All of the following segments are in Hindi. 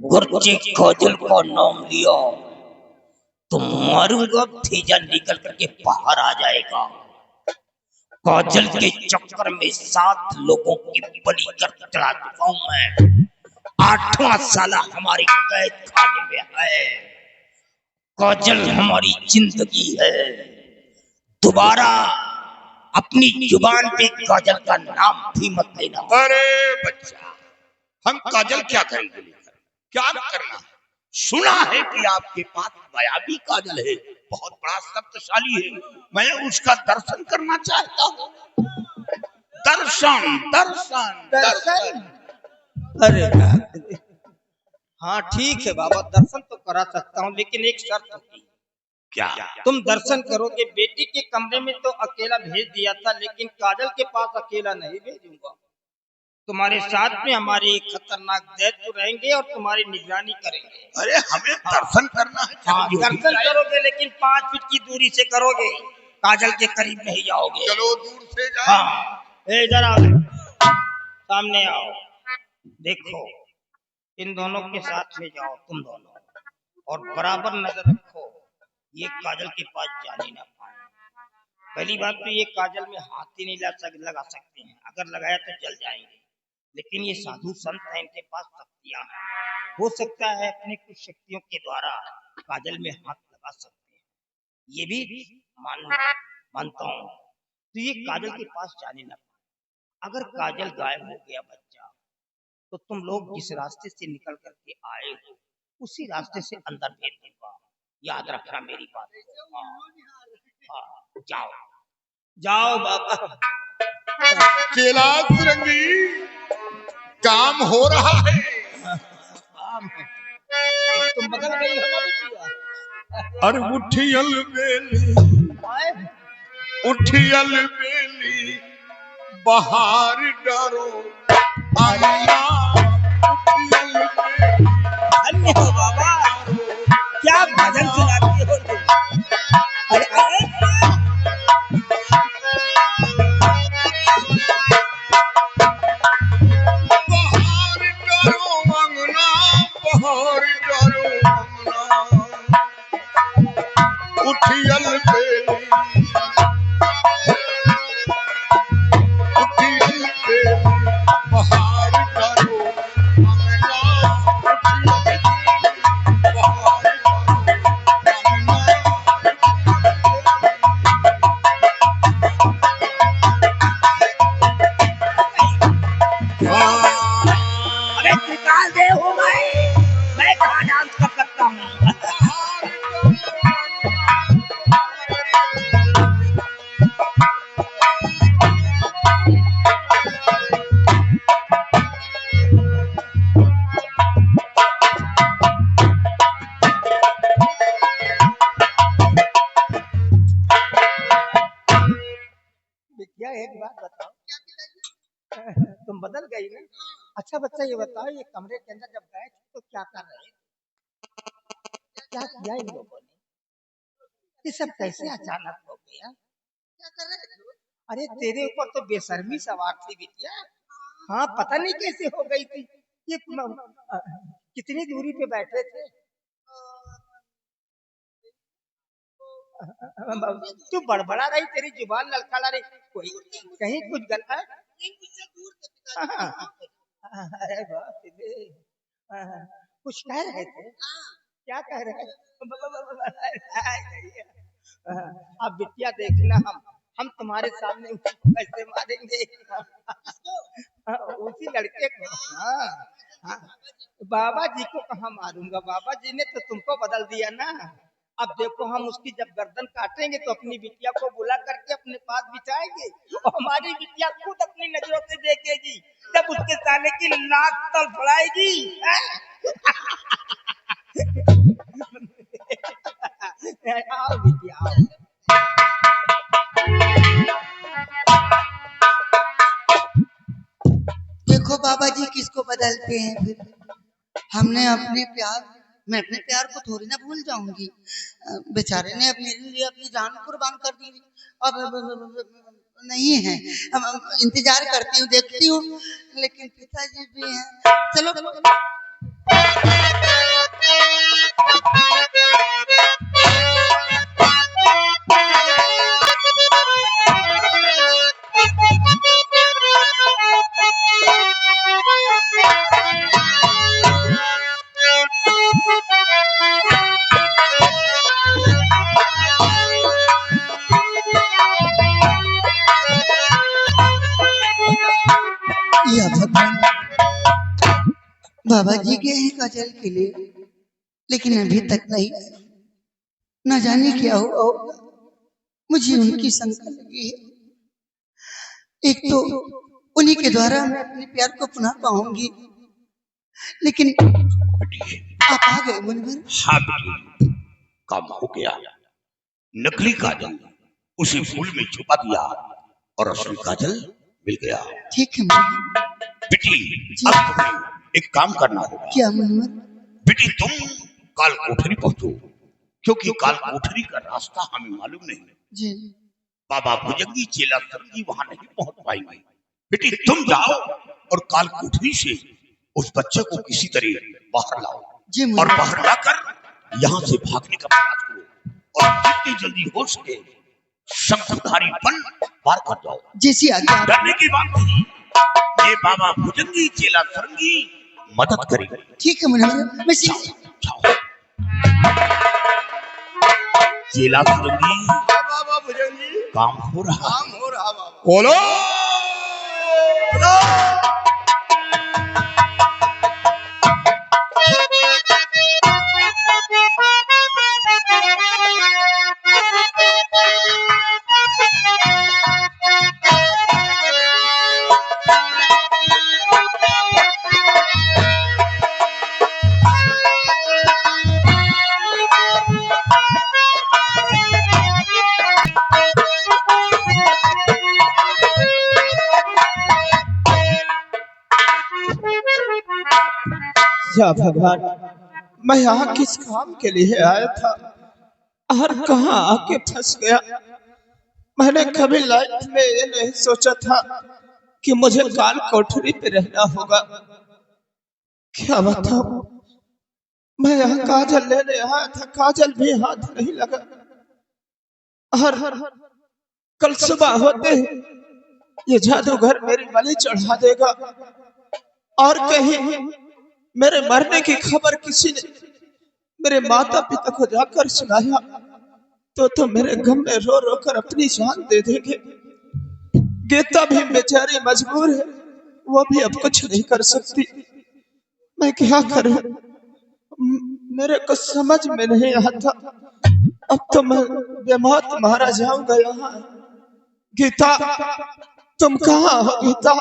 गुरुजी काजल का नाम लिया तो मारूंगा, भेजा निकल करके बाहर आ जाएगा। काजल के चक्कर में 7 लोगों की बलि कर चला चुका हूं मैं। 8वां साला हमारी कैद खाने में है। काजल हमारी जिंदगी है। दोबारा अपनी जुबान पे काजल का नाम भी मत लेना। अरे बच्चा, हम काजल क्या करेंगे, क्या करना? सुना है कि आपके पास मायावी काजल है, बहुत बड़ा शक्तिशाली है। मैं उसका दर्शन करना चाहता हूँ। दर्शन दर्शन दर्शन। अरे हाँ ठीक है बाबा, दर्शन तो करा सकता हूँ, लेकिन एक शर्त होगी। क्या? तुम दर्शन करोगे, बेटी के कमरे में तो अकेला भेज दिया था, लेकिन काजल के पास अकेला नहीं भेजूंगा। तुम्हारे साथ में हमारे एक खतरनाक दैत्य रहेंगे और तुम्हारी निगरानी करेंगे। अरे हमें दर्शन करना है। हाँ, दर्शन करोगे, लेकिन 5 फीट की दूरी से करोगे, काजल के करीब नहीं जाओगे। चलो दूर से जाए। हाँ, इधर आओ, सामने आओ। देखो, इन दोनों के साथ में जाओ तुम दोनों, और बराबर नजर रखो ये काजल के पास जाने ना पाए। पहली बात तो ये काजल में हाथ ही नहीं लगा सकते हैं, अगर लगाया तो जल जाएंगे। लेकिन ये साधु संत हैं, इनके पास शक्तियां हैं। हो सकता है अपनी कुछ शक्तियों के द्वारा काजल में हाथ लगा सकते हैं, ये भी मानता हूँ। तो ये काजल के पास जाने ना पाए। अगर काजल गायब हो गया बच्चा, तो तुम लोग जिस रास्ते से निकल करके आए हो उसी रास्ते से अंदर भेज दूंगा। याद रखना मेरी बात को। हाँ, जाओ जाओ बाबा। चेला फिरंगी, काम हो रहा है। तुम बदल गई हो ना बिटिया। अरे उठियल बेली, उठियल बेली, बाहर डरो अन्ना। उठियल बेली, अन्य हो बाबा, क्या भजन सुनाते हो तुम? अरे अरे बाहर डरो अंगना, बाहर डरो अंगना। उठियल बेली, उठियल बेली, बाहर डरो अंगना। उठियल बेली, बाहर डरो अंगना। अरे निकाल दे हो मैं कहाँ डांस कर सकता हूँ। बिटिया एक बात बताओ, तुम बदल गई ना। अच्छा बच्चा ये बताओ, ये कमरे के अंदर जब गए थे तो क्या कर रहे थे? क्या किया इन लोगों ने? ये सब कैसे अचानक हो गया? क्या कर रहे थे? अरे तेरे ऊपर तो बेशर्मी सवार थी बिटिया। हाँ, पता नहीं कैसे हो गई थी। ये कितनी दूरी पे बैठे थे? तू बड़बड़ा रही, तेरी जुबान ललका रही, कोई कहीं कुछ गलत है? अरे बाप रे, कुछ कह रहे थे? क्या कह रहे थे? अब बिटिया देखना, हम तुम्हारे सामने उसको कैसे मारेंगे। उसी लड़के को। हाँ, हाँ। बाबा जी को कहाँ मारूंगा, बाबा जी ने तो तुमको बदल दिया ना। अब देखो, हम उसकी जब गर्दन काटेंगे तो अपनी बिटिया को बुला करके अपने पास बिठाएंगे, और हमारी बिटिया खुद अपनी नजरों से देखेगी, जब उसके साले की नाक तड़फड़ाएगी। आओ बिटिया आओ। देखो बाबा जी किसको बदलते हैं फिर। हमने अपने प्यार, मैं अपने प्यार को थोड़ी ना भूल जाऊंगी। बेचारे ने अपने लिए अपनी जान कुर्बान कर दी। अब नहीं है, अब इंतजार करती हूँ, देखती हूँ, लेकिन पिताजी भी हैं। चलो बाबा जी गए हैं काजल के लिए, लेकिन अभी तक नहीं आए। न जाने क्या हुआ होगा, मुझे उनकी शंका लगी है। एक तो उन्हीं के द्वारा मैं अपने प्यार को पुनः पाऊंगी, लेकिन आप आ गए मुनवर। हाँ बेटी, काम हो गया। नकली काजल उसी फूल में छुपा दिया और असली काजल मिल गया। ठीक है मुनवर। बेटी अब तुम्हें एक काम करना होगा। क्या मुनवर? बेटी तुम काल कोठरी पहुंचो, क्योंकि काल कोठरी का रास्ता हमें मालूम नहीं। जी। बाबा भुजंगी चेला सरंगी वहां नहीं पहुंच पाएंगे। बेटी तुम जाओ और काल कोठरी से उस बच्चे को किसी तरह बाहर लाओ, जी और मुनवर। बाहर लाकर यहाँ से भागने का प्रयास करो, और जितनी जल्दी हो सके शंखधारी बन पार कर जाओ। जैसी आज्ञा। डरने की बात नहीं, ये बाबा भुजंगी चेला सरंगी मदद करेंगे। ठीक है मुनवर, मैं जाओ। चेला सरंगी बाबा भुजंगी काम हो रहा, काम हो रहा बाबा। बोलो या भगवान, मैं यहाँ किस काम के लिए आया था और कहाँ आके फंस गया। मैंने कभी लाइफ में ये नहीं सोचा था कि मुझे काल कोठरी पे रहना होगा। क्या बताऊं, मैं यहाँ काजल लेने आया था, काजल भी हाथ नहीं लगा, और कल सुबह होते ये जादूगर मेरी बलि चढ़ा देगा, और कहीं मेरे मरने की खबर किसी ने मेरे माता पिता को जाकर सुनाया तो मेरे गम में रो रो कर अपनी जान दे देंगे। गीता भी बेचारी मजबूर है, वो भी अब कुछ नहीं कर सकती। मैं क्या करूं, मेरे को समझ में नहीं आता। अब तो मैं बेमौत मारा जाऊंगा यहाँ। गीता, तुम कहाँ हो गीता?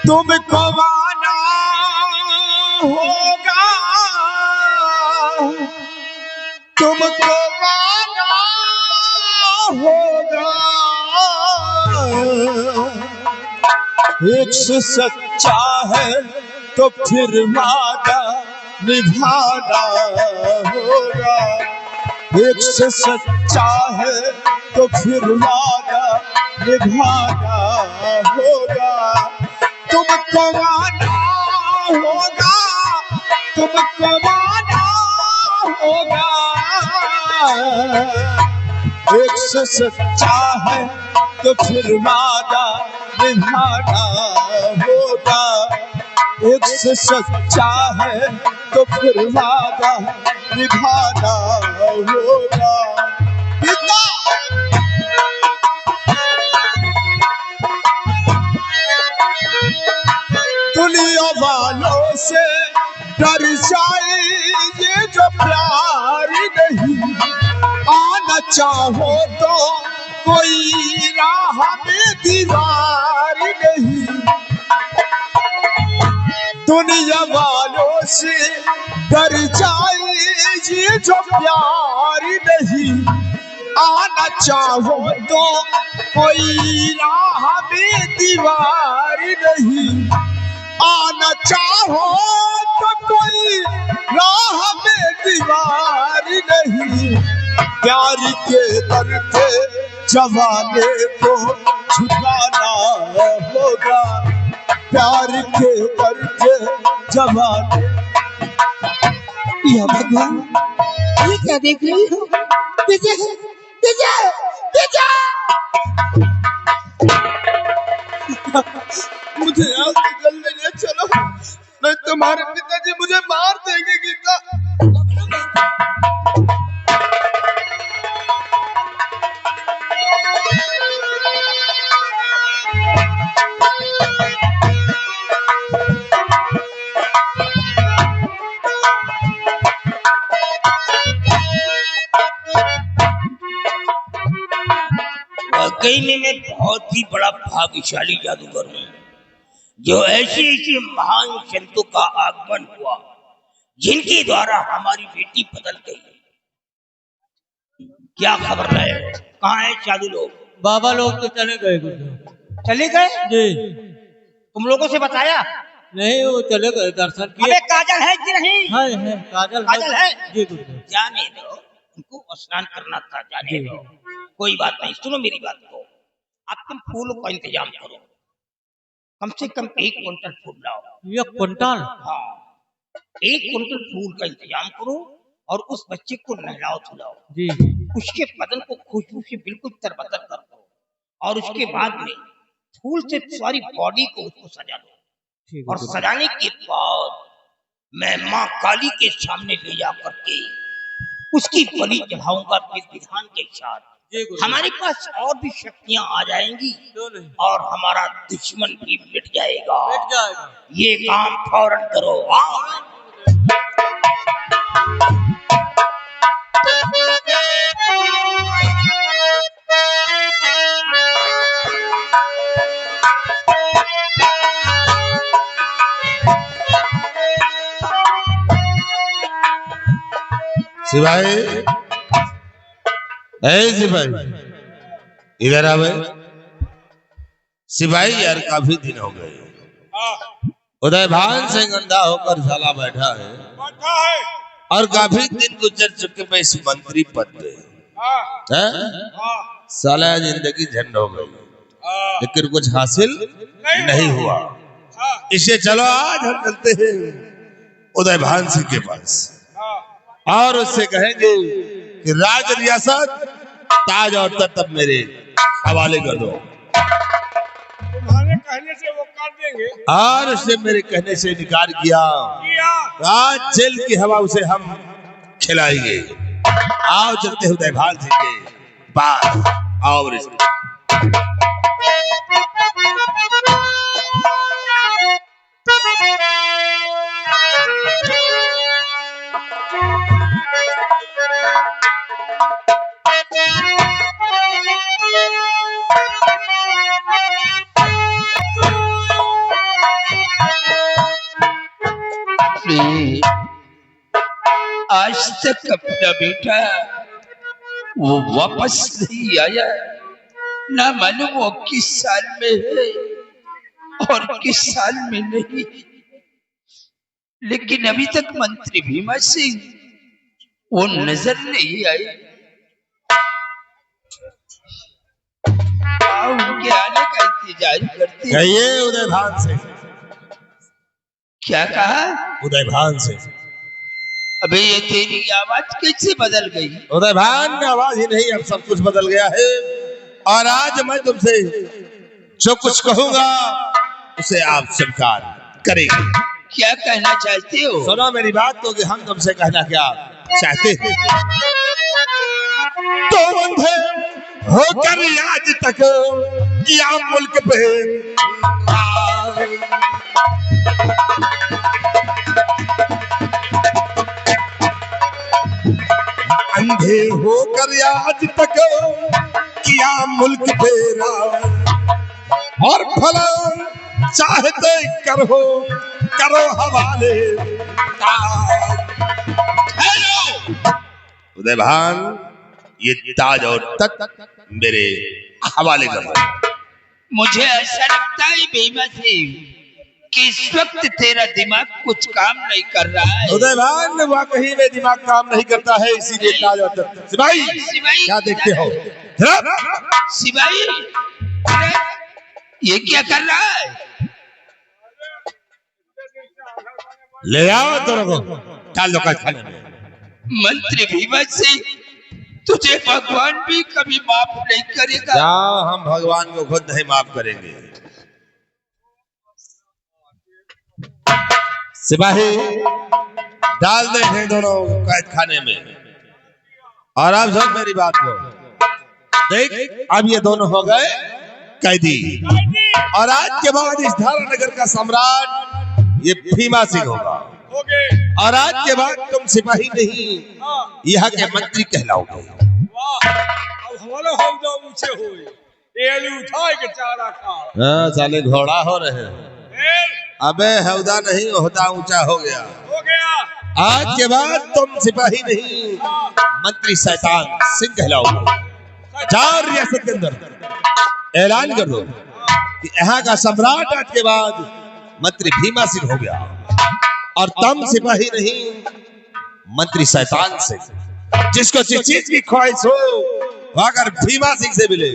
तुमको माना होगा, तुमको माना होगा, एक से सच्चा है तो फिर वादा निभाना होगा। एक से सच्चा है तो फिर वादा निभाना होगा। तुमको माना होगा, तुमको माना होगा, एक से सच्चा है तो फिर वादा निभाना होगा। एक से सच्चा है तो फिर वादा निभाना होगा। पिता दुनिया वालों से डर जाए ये जो प्यार नहीं, आना चाहो तो कोई राह में दीवार नहीं। दुनिया वालों से डर जाए ये जो प्यार नहीं, आना चाहो तो कोई राह में दीवार नहीं। आना चाहो तो कोई राह में दीवार नहीं। प्यार के दर पे जमाने को झुकाना होगा। प्यार के दर पे जमाने। या भगवान, ये क्या देख रही हो? विजय, विजय, विजय! मुझे यहाँ से जल्दी ले चलो, नहीं तुम्हारे पिताजी मुझे मार देंगे। गीता, वाकई में मैं बहुत ही बड़ा भाग्यशाली जादूगर हूँ जो ऐसे ऐसे महान संतों का आगमन हुआ जिनके द्वारा हमारी बेटी बदल गई। क्या खबर है, कहाँ है जादू लोग? बाबा लोग तो चले गए गुरुदेव। चले गए? जी तुम लोगों से बताया नहीं, वो चले गए दर्शन किए। अबे काजल है कि नहीं? है काजल काजल है? जी गुरुदेव। जाने दो, उनको स्नान करना था, जाने दो, कोई बात नहीं। सुनो मेरी बात को, अब तुम फूलों का इंतजाम करो, कम से कम 1 क्विंटल फूल लाओ। 1 क्विंटल? हाँ, 1 क्विंटल फूल का इंतजाम करो और उस बच्चे को नहलाओ धुलाओ जी। उसके बदन को खुशबू से बिल्कुल तरबतर कर दो और उसके बाद में फूल से सारी बॉडी को उसको सजा दो। ठीक और है। सजाने के बाद मैं माँ काली के सामने ले जा करके उसकी बलि चढ़ाऊंगा विधान के साथ। जी गुरुदेव। हमारे पास और भी शक्तियां आ जाएंगी क्यों नहीं? और हमारा दुश्मन भी मिट जाएगा। बैठ जाएगा। ये काम फौरन करो। आओ। सिपाही, सिपाही इधर आवे। सिपाही यार काफी दिन हो गए, उदय भान से गंदा होकर साला बैठा है और काफी दिन गुजर चुके मैं इस मंत्री पद पे। साला जिंदगी झंड हो गई लेकिन कुछ हासिल नहीं हुआ। इसे चलो आज हम चलते हैं उदय भान सिंह के पास और उससे कहेंगे कि राज रियासत ताज और तख्त अब मेरे हवाले कर दो। तुम्हारे कहने से वो कर देंगे। और उसने मेरे कहने से इनकार किया। आज जेल की हवा उसे हम खिलाएंगे। आओ चलते हैं उदय भान सिंह के पास। आओ रिश्ते आज तक अपना बेटा वो वापस नहीं आया, ना मालूम वो किस साल में है और किस साल में नहीं। लेकिन अभी तक मंत्री भीमा सिंह वो नजर नहीं आई। उनके आने का इंतजार करते हैं। कहिए उदय भान सिंह। क्या कहा? उदय भान सिंह। अबे ये तेरी आवाज कैसे बदल गई? उदय भान में आवाज ही नहीं, अब सब कुछ बदल गया है। और आज मैं तुमसे जो कुछ कहूंगा उसे आप स्वीकार करेंगे। क्या कहना चाहते हो? सुनो मेरी बात तो कि हम तुमसे कहना क्या चाहते हैं। तो अंधे होकर आज तक या मुल्क पे अंधे होकर आज तक किया मुल्क फेरा और भला चाहते करो हवाले। उदय भान ये ताज और तख्त मेरे हवाले कर दो। मुझे ऐसा लगता है भीमा सिंह कि इस वक्त तेरा दिमाग कुछ काम नहीं कर रहा है। उदय भान वाकई में दिमाग काम नहीं करता है, इसीलिए ताज और तख्त। सिपाही क्या देखते हो? सिपाही ये क्या कर रहा है? ले आओ दोनों को, डाल दो खाने में। मंत्री भीमा सिंह तुझे भगवान भी कभी माफ नहीं करेगा। क्या हम भगवान को खुद नहीं माफ करेंगे? सिपाही डाल दे हैं दोनों कैद खाने में। और अब सुन मेरी बात को देख, अब ये दोनों हो गए कैदी और आज के बाद इस धारा नगर का सम्राट ये भीमा सिंह होगा। और आज के बाद तुम सिपाही नहीं यहाँ के मंत्री कहलाओगे। अब हमारा हो जाओ ऊंचे हुए। ये अली उठाए के चारा खा। हाँ साले घोड़ा हो रहे हैं। फिर अबे हौदा नहीं ओहदा ऊंचा हो गया। हो गया। आज के बाद तुम सिपाही नहीं मंत्री शैतान सिंह कहलाओगे। 4 रियासत के अंदर ऐलान कर दो कि यहाँ का सम्राट आज के बाद मंत्री भीमा सिंह हो गया और तुम सिपाही नहीं मंत्री शैतान सिंह। जिसको जिस चीज की ख्वाहिश हो वो अगर भीमा सिंह से मिले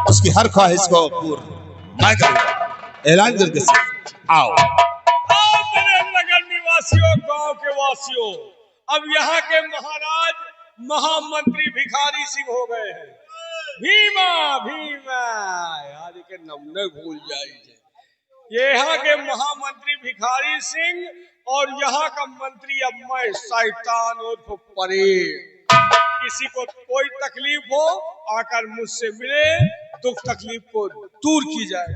उसकी हर ख्वाहिश को पूर्ण मैं करूंगा। ऐलान करके आओ। मेरे नगर निवासियों, गांव के वासियों, अब यहाँ के महाराज महामंत्री भिखारी सिंह हो गए हैं। भीमा भीमा यार के नमने भूल जाइए। ये यहाँ के महामंत्री भिखारी सिंह और यहाँ का मंत्री अब मैं शैतान उर्फ परेड। किसी को कोई तकलीफ हो आकर मुझसे मिले, दुख तकलीफ को दूर की जाए।